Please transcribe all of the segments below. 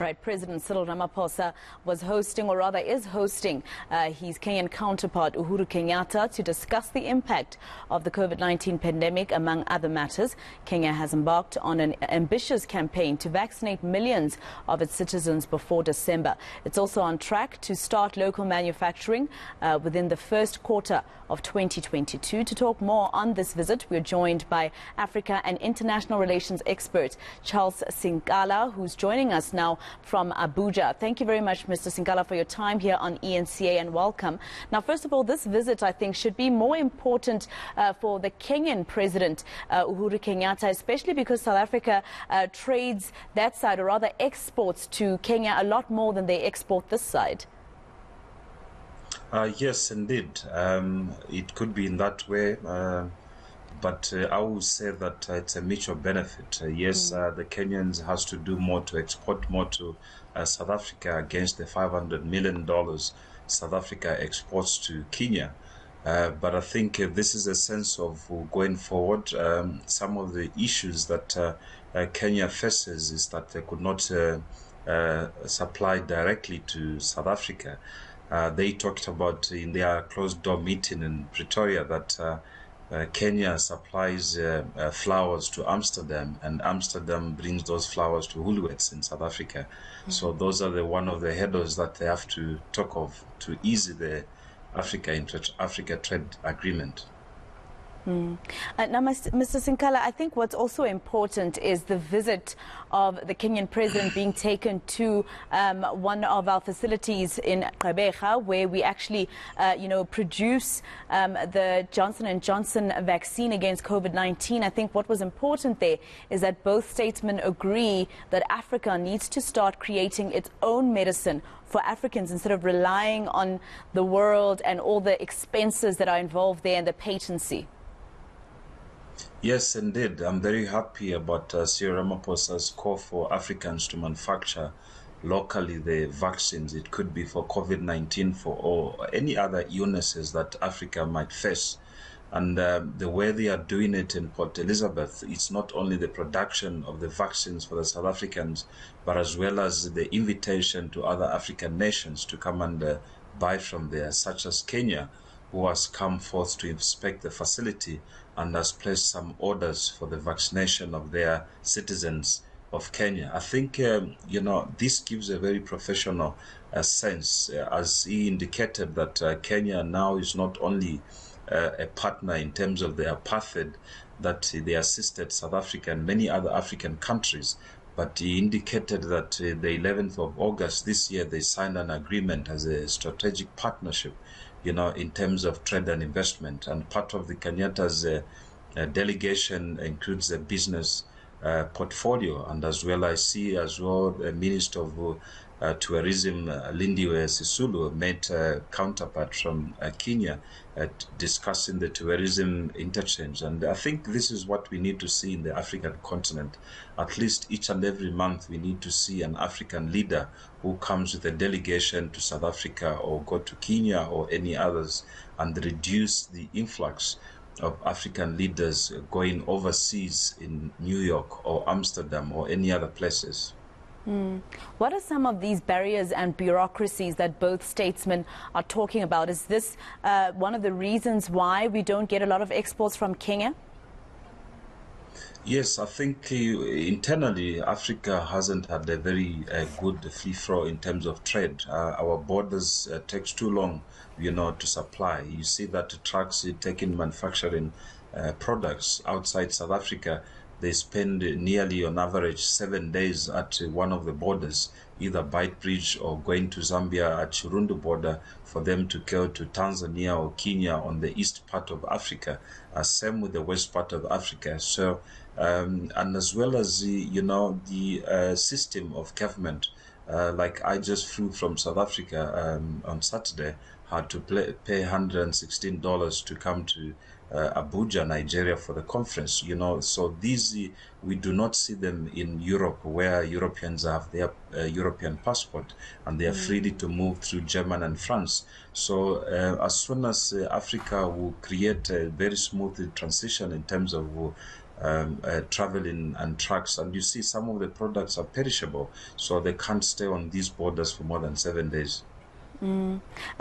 Right, President Cyril Ramaphosa was hosting, or rather is hosting, his Kenyan counterpart Uhuru Kenyatta to discuss the impact of the COVID-19 pandemic, among other matters. Kenya has embarked on an ambitious campaign to vaccinate millions of its citizens before December. It's also on track to start local manufacturing within the first quarter of 2022. To talk more on this visit, we're joined by Africa and international relations expert Charles Sinkala, who's joining us now from Abuja. Thank you very much, Mr. Sinkala, for your time here on eNCA, and welcome. Now, first of all, this visit, I think, should be more important for the Kenyan president, Uhuru Kenyatta, especially because South Africa trades that side, or rather exports to Kenya a lot more than they export this side. Yes, indeed. It could be in that way. But I would say that it's a mutual benefit. The Kenyans has to do more to export more to South Africa against the $500 million South Africa exports to Kenya. But I think this is a sense of going forward. Some of the issues that Kenya faces is that they could not supply directly to South Africa. They talked about in their closed-door meeting in Pretoria that Kenya supplies flowers to Amsterdam, and Amsterdam brings those flowers to Woolworths in South Africa. So those are one of the hurdles that they have to talk of to ease the Africa trade agreement. Now, Mr. Sinkala, I think what's also important is the visit of the Kenyan president being taken to one of our facilities in Gqeberha, where we actually, produce the Johnson & Johnson vaccine against COVID-19. I think what was important there is that both statesmen agree that Africa needs to start creating its own medicine for Africans instead of relying on the world and all the expenses that are involved there and the patency. Yes, indeed. I'm very happy about Cyril Ramaphosa's call for Africans to manufacture locally the vaccines. It could be for COVID-19 or any other illnesses that Africa might face. And the way they are doing it in Port Elizabeth, it's not only the production of the vaccines for the South Africans, but as well as the invitation to other African nations to come and buy from there, such as Kenya, who has come forth to inspect the facility and has placed some orders for the vaccination of their citizens of Kenya. I think, this gives a very professional sense, as he indicated that Kenya now is not only a partner in terms of the apartheid that they assisted South Africa and many other African countries, but he indicated that the 11th of August this year, they signed an agreement as a strategic partnership, in terms of trade and investment. And part of the Kenyatta's delegation includes a business portfolio. And as well, I see as well the Minister of Tourism, Lindiwe Sisulu, met a counterpart from Kenya discussing the tourism interchange. And I think this is what we need to see in the African continent. At least each and every month we need to see an African leader who comes with a delegation to South Africa or go to Kenya or any others, and reduce the influx of African leaders going overseas in New York or Amsterdam or any other places. What are some of these barriers and bureaucracies that both statesmen are talking about? Is this one of the reasons why we don't get a lot of exports from Kenya? Yes, I think internally Africa hasn't had a very good free flow in terms of trade. Our borders takes too long, to supply. You see that trucks taking manufacturing products outside South Africa, they spend nearly on average 7 days at one of the borders, either Beitbridge or going to Zambia at Chirundu border, for them to go to Tanzania or Kenya on the east part of Africa. Same with the west part of Africa. So, and as well as the system of government, like I just flew from South Africa on Saturday, had to pay $116 to come to Abuja, Nigeria for the conference, so these, we do not see them in Europe, where Europeans have their European passport and they are free to move through Germany and France. So as soon as Africa will create a very smooth transition in terms of traveling and trucks, and you see some of the products are perishable, so they can't stay on these borders for more than 7 days.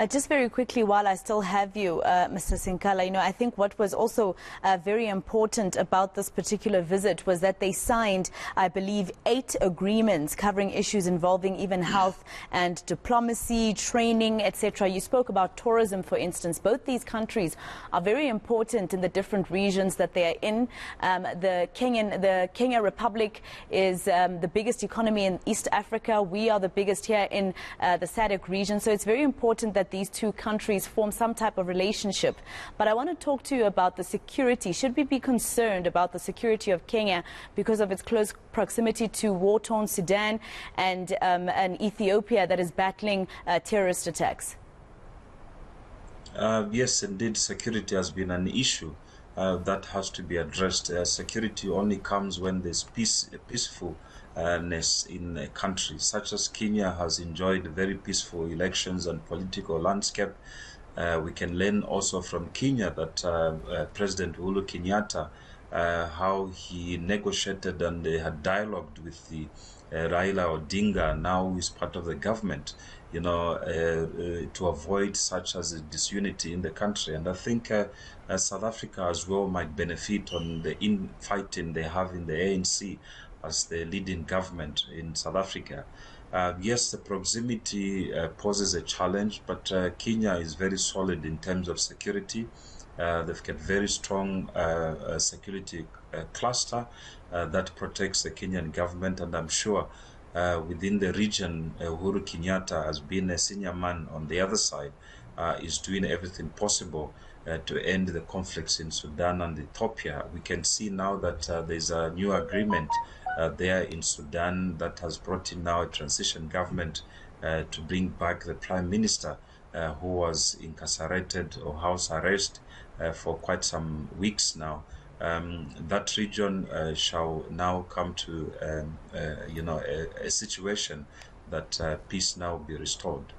Just very quickly, while I still have you, Mr. Sinkala, I think what was also very important about this particular visit was that they signed, I believe, 8 agreements covering issues involving even health and diplomacy, training, etc. You spoke about tourism, for instance. Both these countries are very important in the different regions that they are in. The Kenya Republic is the biggest economy in East Africa. We are the biggest here in the SADC region. So it's very important that these two countries form some type of relationship. But I want to talk to you about the security. Should we be concerned about the security of Kenya because of its close proximity to war-torn Sudan and Ethiopia that is battling terrorist attacks? Yes, indeed, security has been an issue that has to be addressed. Security only comes when there's peacefulness in a country, such as Kenya has enjoyed very peaceful elections and political landscape. We can learn also from Kenya that President Uhuru Kenyatta, how he negotiated and they had dialogued with the Raila Odinga, now is part of the government, to avoid such as a disunity in the country. And I think South Africa as well might benefit on the infighting they have in the ANC as the leading government in South Africa. Yes, the proximity poses a challenge, but Kenya is very solid in terms of security. They've got very strong security cluster that protects the Kenyan government, and I'm sure within the region, Uhuru Kenyatta has been a senior man on the other side, is doing everything possible to end the conflicts in Sudan and Ethiopia. We can see now that there's a new agreement there in Sudan that has brought in now a transition government to bring back the prime minister who was incarcerated or house arrest for quite some weeks now. That region shall now come to a situation that peace now be restored.